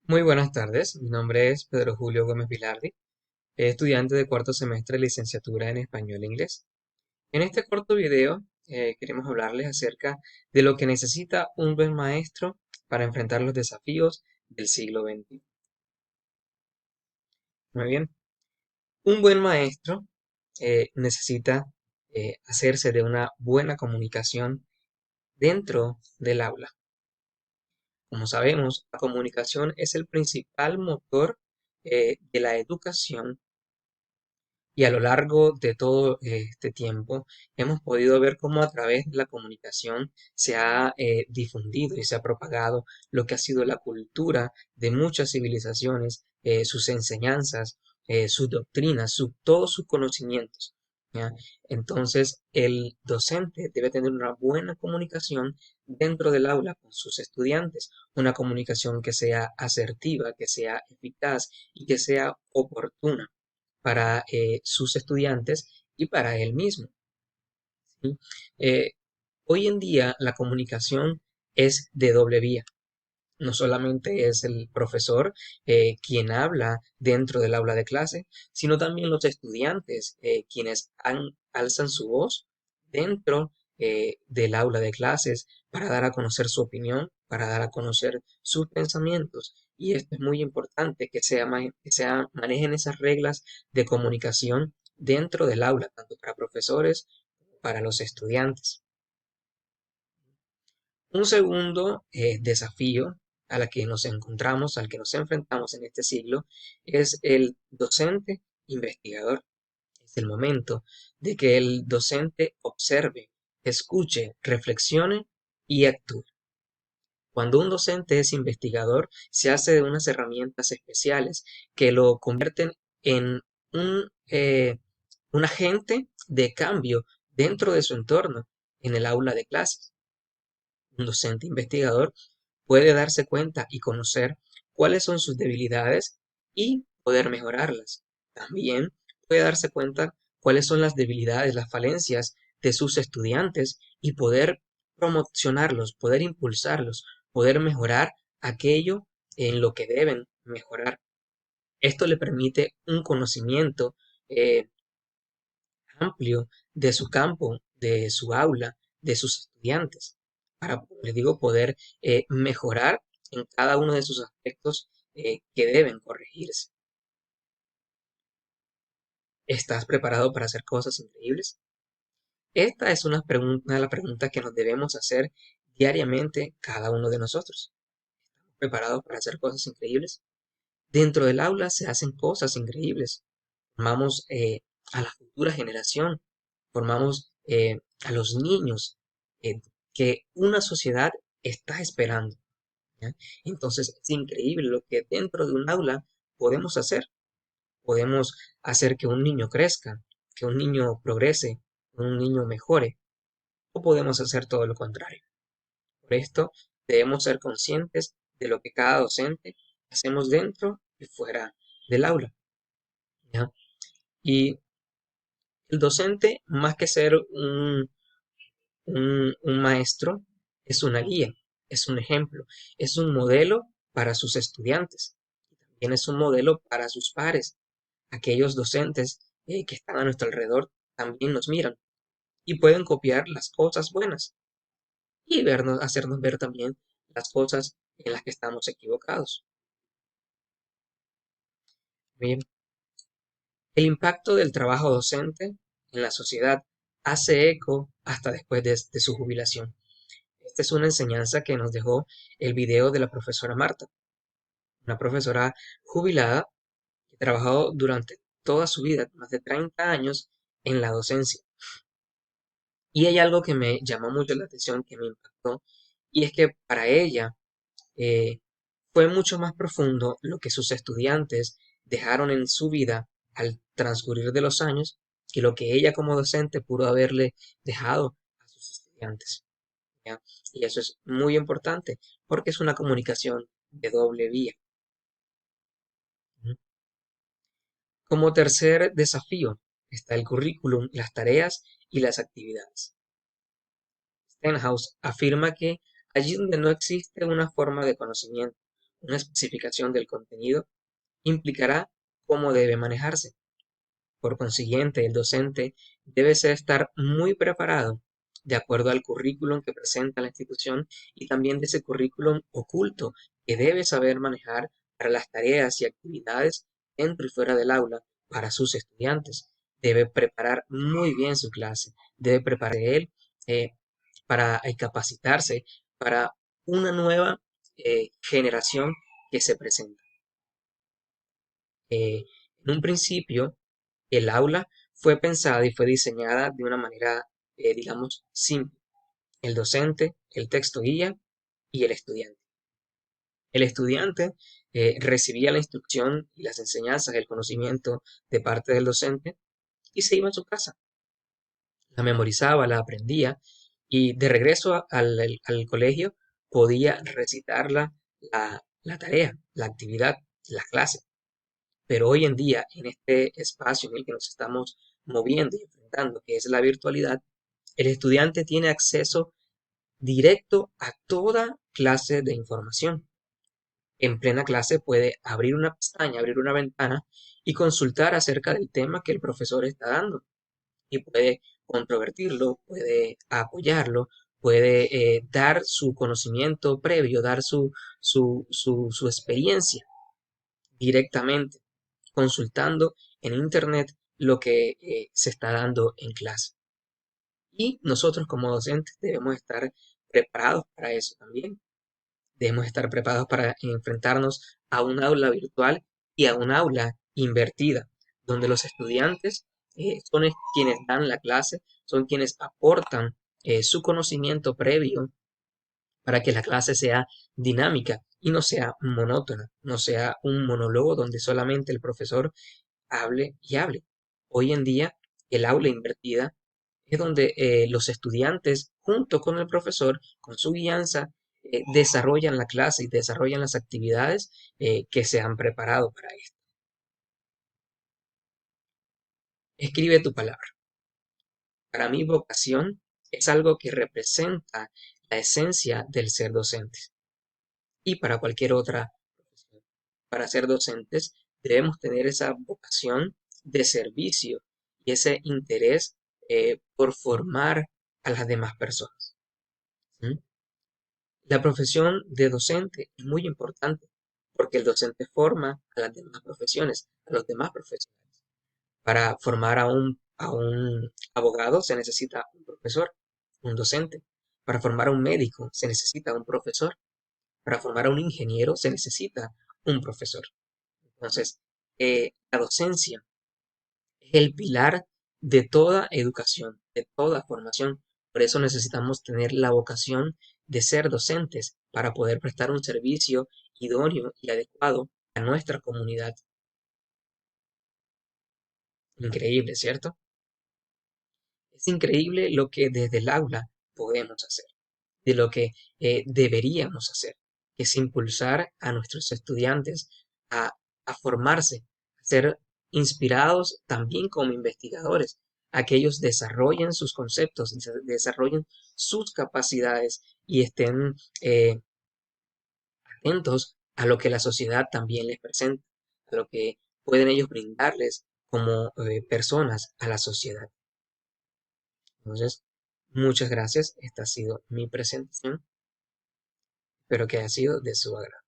Muy buenas tardes, mi nombre es Pedro Julio Gómez Vilardi, estudiante de cuarto semestre de licenciatura en español e inglés. En este corto video queremos hablarles acerca de lo que necesita un buen maestro para enfrentar los desafíos del siglo XXI. Muy bien, un buen maestro necesita hacerse de una buena comunicación dentro del aula. Como sabemos, la comunicación es el principal motor de la educación. Y a lo largo de todo este tiempo hemos podido ver cómo a través de la comunicación se ha difundido y se ha propagado lo que ha sido la cultura de muchas civilizaciones, sus enseñanzas, sus doctrinas, todos sus conocimientos. ¿Ya? Entonces, el docente debe tener una buena comunicación dentro del aula con sus estudiantes, una comunicación que sea asertiva, que sea eficaz y que sea oportuna para sus estudiantes y para él mismo. ¿Sí? Eh, Hoy en día la comunicación es de doble vía. No solamente es el profesor quien habla dentro del aula de clase, sino también los estudiantes quienes alzan su voz dentro del aula de clases para dar a conocer su opinión, para dar a conocer sus pensamientos. Y esto es muy importante que manejen esas reglas de comunicación dentro del aula, tanto para profesores como para los estudiantes. Un segundo desafío al que nos enfrentamos en este siglo, es el docente investigador. Es el momento de que el docente observe, escuche, reflexione y actúe. Cuando un docente es investigador, se hace de unas herramientas especiales que lo convierten en un, eh, un agente de cambio dentro de su entorno, en el aula de clases. Un docente investigador puede darse cuenta y conocer cuáles son sus debilidades y poder mejorarlas. También puede darse cuenta cuáles son las debilidades, las falencias de sus estudiantes y poder promocionarlos, poder impulsarlos, poder mejorar aquello en lo que deben mejorar. Esto le permite un conocimiento eh, amplio de su campo, de su aula, de sus estudiantes, para, les digo, poder mejorar en cada uno de sus aspectos que deben corregirse. ¿Estás preparado para hacer cosas increíbles? Esta es una de las preguntas que nos debemos hacer diariamente cada uno de nosotros. ¿Estamos preparados para hacer cosas increíbles? Dentro del aula se hacen cosas increíbles. Formamos a la futura generación, formamos a los niños que una sociedad está esperando. ¿Ya? Entonces es increíble lo que dentro de un aula podemos hacer. Podemos hacer que un niño crezca, que un niño progrese, que un niño mejore, o podemos hacer todo lo contrario. Por esto debemos ser conscientes de lo que cada docente hacemos dentro y fuera del aula. ¿Ya? Y el docente, más que ser un maestro, es una guía, es un ejemplo, es un modelo para sus estudiantes. Y también es un modelo para sus pares. Aquellos docentes que están a nuestro alrededor también nos miran y pueden copiar las cosas buenas y hacernos ver también las cosas en las que estamos equivocados. Bien, el impacto del trabajo docente en la sociedad hace eco hasta después de su jubilación. Esta es una enseñanza que nos dejó el video de la profesora Marta, una profesora jubilada que trabajó durante toda su vida, más de 30 años, en la docencia. Y hay algo que me llamó mucho la atención, que me impactó, y es que para ella eh, fue mucho más profundo lo que sus estudiantes dejaron en su vida al transcurrir de los años que lo que ella como docente pudo haberle dejado a sus estudiantes. ¿Ya? Y eso es muy importante porque es una comunicación de doble vía. ¿Mm? Como tercer desafío está el currículum, las tareas y las actividades. Stenhouse afirma que allí donde no existe una forma de conocimiento, una especificación del contenido, implicará cómo debe manejarse. Por consiguiente, el docente debe estar muy preparado de acuerdo al currículum que presenta la institución y también de ese currículum oculto que debe saber manejar para las tareas y actividades dentro y fuera del aula para sus estudiantes. Debe preparar muy bien su clase, debe prepararse él eh, para capacitarse para una nueva generación que se presenta. En un principio, el aula fue pensada y fue diseñada de una manera, digamos, simple. El docente, el texto guía y el estudiante. El estudiante recibía la instrucción y las enseñanzas, el conocimiento de parte del docente y se iba a su casa. La memorizaba, la aprendía y de regreso al colegio podía recitarla la tarea, la actividad, la clase. Pero hoy en día, en este espacio en el que nos estamos moviendo y enfrentando, que es la virtualidad, el estudiante tiene acceso directo a toda clase de información. En plena clase puede abrir una pestaña, abrir una ventana y consultar acerca del tema que el profesor está dando. Y puede controvertirlo, puede apoyarlo, puede dar su conocimiento previo, dar su experiencia directamente, consultando en Internet lo que se está dando en clase. Y nosotros como docentes debemos estar preparados para eso también. Debemos estar preparados para enfrentarnos a un aula virtual y a un aula invertida, donde los estudiantes son quienes dan la clase, son quienes aportan su conocimiento previo para que la clase sea dinámica y no sea monótona, no sea un monólogo donde solamente el profesor hable y hable. Hoy en día, el aula invertida es donde los estudiantes, junto con el profesor, con su guianza, desarrollan la clase y desarrollan las actividades que se han preparado para esto. Escribe tu palabra. Para mí, vocación es algo que representa la esencia del ser docente y para cualquier otra profesión. Para ser docentes debemos tener esa vocación de servicio y ese interés por formar a las demás personas. ¿Sí? La profesión de docente es muy importante porque el docente forma a las demás profesiones, a los demás profesionales. Para formar a un abogado se necesita un profesor, un docente. Para formar a un médico se necesita un profesor. Para formar a un ingeniero se necesita un profesor. Entonces, la docencia es el pilar de toda educación, de toda formación. Por eso necesitamos tener la vocación de ser docentes para poder prestar un servicio idóneo y adecuado a nuestra comunidad. Increíble, ¿cierto? Es increíble lo que desde el aula podemos hacer, de lo que deberíamos hacer, que es impulsar a nuestros estudiantes a, a formarse, a ser inspirados también como investigadores, a que ellos desarrollen sus conceptos, desarrollen sus capacidades y estén atentos a lo que la sociedad también les presenta, a lo que pueden ellos brindarles como personas a la sociedad. Entonces, muchas gracias. Esta ha sido mi presentación. Espero que haya sido de su agrado.